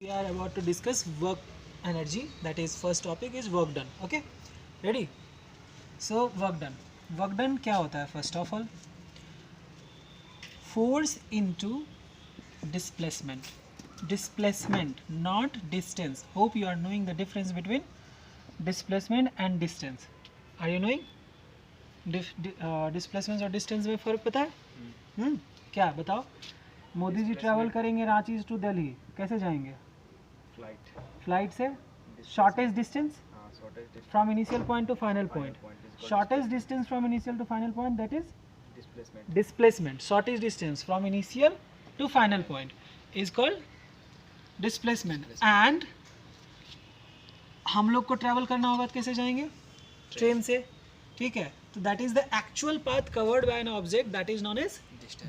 We are about to discuss work energy, that is first topic is work done. Okay, ready? So work done क्या होता है? First of all, force into displacement, not distance. Hope you are knowing the difference between displacement and distance. Are you knowing displacement और distance में फ़र्क पता है? क्या बताओ? मोदी जी ट्रैवल करेंगे रांची टू दिल्ली, कैसे जाएंगे? फ्लाइट से. Shortest distance from initial point to final point. Shortest distance from initial to final point, that is displacement. Shortest distance from initial to final point is called displacement. And हम लोग को travel करना होगा तो कैसे जाएंगे? Train से. ठीक है, तो that is the actual path covered by an object, that is known as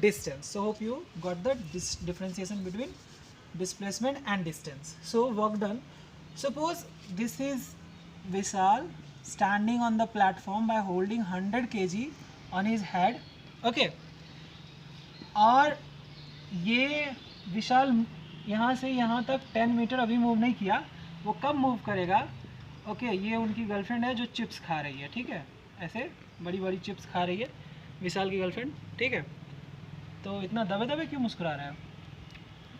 distance. So hope you got the differentiation between displacement and distance. So work done. Suppose this is Vishal standing on the platform by holding 100 kg on his head. Okay. और ये विशाल यहाँ से यहाँ तक 10 metre अभी move नहीं किया. वो कब मूव करेगा? ओके, ये उनकी गर्लफ्रेंड है जो चिप्स खा रही है. ठीक है, ऐसे बड़ी बड़ी चिप्स खा रही है विशाल की गर्लफ्रेंड. ठीक है, तो इतना दबे दबे क्यों मुस्कुरा रहा है?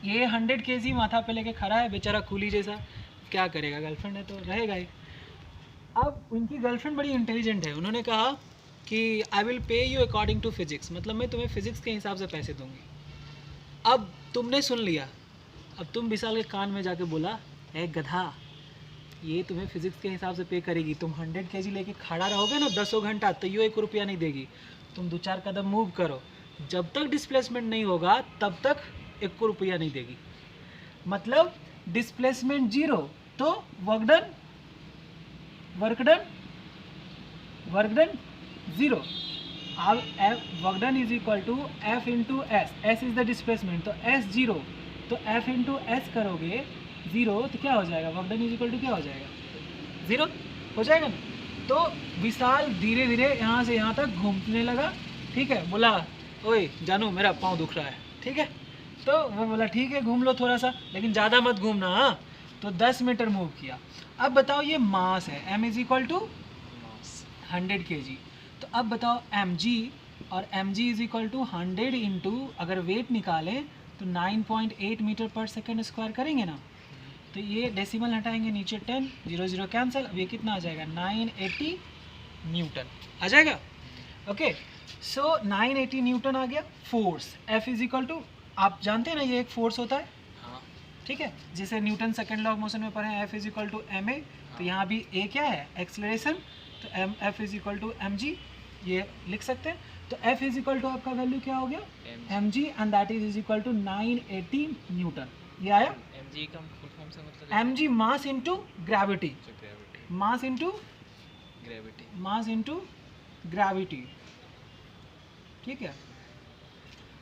ये 100 kg माथा पे लेके खड़ा है बेचारा कूली जैसा. क्या करेगा? गर्लफ्रेंड है तो रहेगा ही. अब उनकी गर्लफ्रेंड बड़ी इंटेलिजेंट है. उन्होंने कहा कि I will pay you according to physics, मतलब मैं तुम्हें फिजिक्स के हिसाब से पैसे दूंगी. अब तुमने सुन लिया. अब तुम विशाल के कान में जाके बोला, ए गधा, ये तुम्हें फिजिक्स के हिसाब से पे करेगी. तुम 100 kg लेके खड़ा रहोगे ना 10 घंटा, तो ये 1 रुपया नहीं देगी. तुम 2-4 कदम मूव करो, जब तक डिस्प्लेसमेंट नहीं होगा तब तक 1 रुपया नहीं देगी. मतलब डिस्प्लेसमेंट 0 तो वर्क डन 0. अब work done is equal to F into S. S is the displacement, तो एस 0, तो एफ इंटू एस करोगे 0, तो क्या हो जाएगा? Work done is equal to क्या हो जाएगा? 0 हो जाएगा ना. तो विशाल धीरे धीरे यहाँ से यहाँ तक घूमने लगा. ठीक है, बोला, ओए जानू मेरा पाँव दुख रहा है. ठीक है, तो वो बोला ठीक है घूम लो थोड़ा सा, लेकिन ज़्यादा मत घूमना. हाँ, तो 10 मीटर मूव किया. अब बताओ, ये मास है, m is equal to 100 kg. तो अब बताओ mg, और mg is equal to 100 into, अगर वेट निकालें तो 9.8 मीटर पर सेकेंड स्क्वायर करेंगे ना. तो ये डेसिमल हटाएंगे, नीचे 10, 0 0 कैंसिल. अब ये कितना आ जाएगा? 980 न्यूटन आ जाएगा. ओके, सो 980 न्यूटन आ गया. Force F is equal to, आप जानते हैं ना ये एक फोर्स होता है. हाँ. ठीक है, जिसे Newton second law of motion में पढ़े हैं, F is equal to ma. तो यहाँ भी a क्या है? एक्सेलरेशन. तो F is equal to mg, ये लिख सकते हैं. तो F इज इक्वल टू आपका वैल्यू क्या हो गया? mg, and that is equal to 980 newton. ये आया. mg का फुल फॉर्म से मतलब mg mass into gravity. Mass into gravity. ठीक है,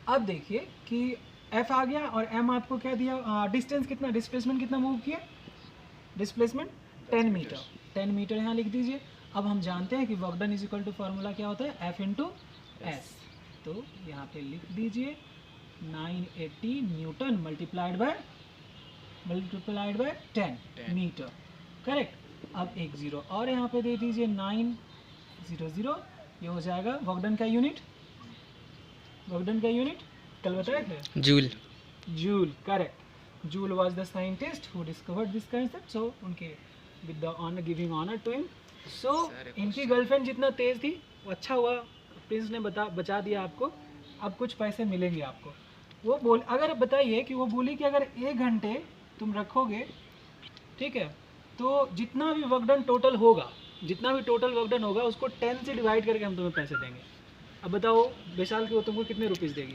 अब देखिए कि F आ गया और M आपको क्या दिया? डिस्टेंस कितना, डिस्प्लेसमेंट कितना मूव किया? Displacement 10 metre. 10 मीटर यहाँ लिख दीजिए. अब हम जानते हैं कि work done is equal to formula क्या होता है? F into S. तो यहाँ पे लिख दीजिए 980 newton multiplied by 10 metre. Correct. अब एक 0 और यहाँ पे दे दीजिए 900. ये हो जाएगा वर्क डन का यूनिट. कल बताया थे, Joule. Correct. Joule was the scientist who discovered this concept. So उनके with the honour, giving honour to him. So इनकी गर्लफ्रेंड जितना तेज थी, वो अच्छा हुआ प्रिंस ने बचा दिया आपको. अब कुछ पैसे मिलेंगे आपको. वो बोल, अगर बताइए कि वो बोली कि अगर 1 घंटे तुम रखोगे, ठीक है, तो जितना भी वर्क डन टोटल होगा उसको 10 से डिवाइड करके हम तुम्हें पैसे देंगे. अब बताओ विशाल की वो तुमको कितने रुपीस देगी?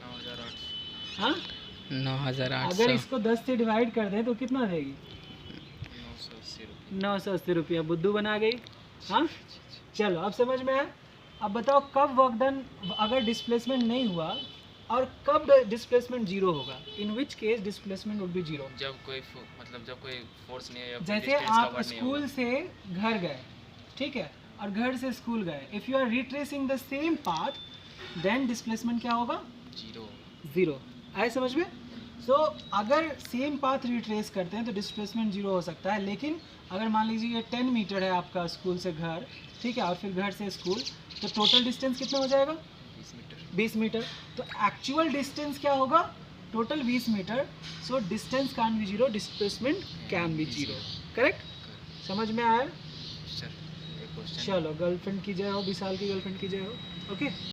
9,800. हाँ, 9,800. अगर इसको 10 से डिवाइड कर दें तो कितना देगी? 980 रुपया. बुद्धू बना गई. हाँ, चलो अब समझ में आया. अब बताओ कब वर्क डन, अगर डिस्प्लेसमेंट नहीं हुआ, और कब डिस्प्लेसमेंट 0 होगा? इन which case displacement would be 0? जब कोई फोर्स नहीं है. जैसे आप स्कूल से घर गए, ठीक है, और घर से स्कूल गए. If you are retracing the same path, then displacement क्या होगा? 0. आए समझ में? सो अगर सेम पाथ रिट्रेस करते हैं तो डिस्प्लेसमेंट जीरो हो सकता है, लेकिन अगर मान लीजिए 10 मीटर है आपका स्कूल से घर, ठीक है, और फिर घर से स्कूल, तो टोटल डिस्टेंस कितना हो जाएगा? 20 मीटर। 20 मीटर। तो एक्चुअल डिस्टेंस क्या होगा? Total 20 metre. So distance can be zero, displacement can be zero. Correct? समझ में आया? सर एक क्वेश्चन चलो, गर्लफ्रेंड की जय हो, विशाल की गर्लफ्रेंड की जय हो। ओके।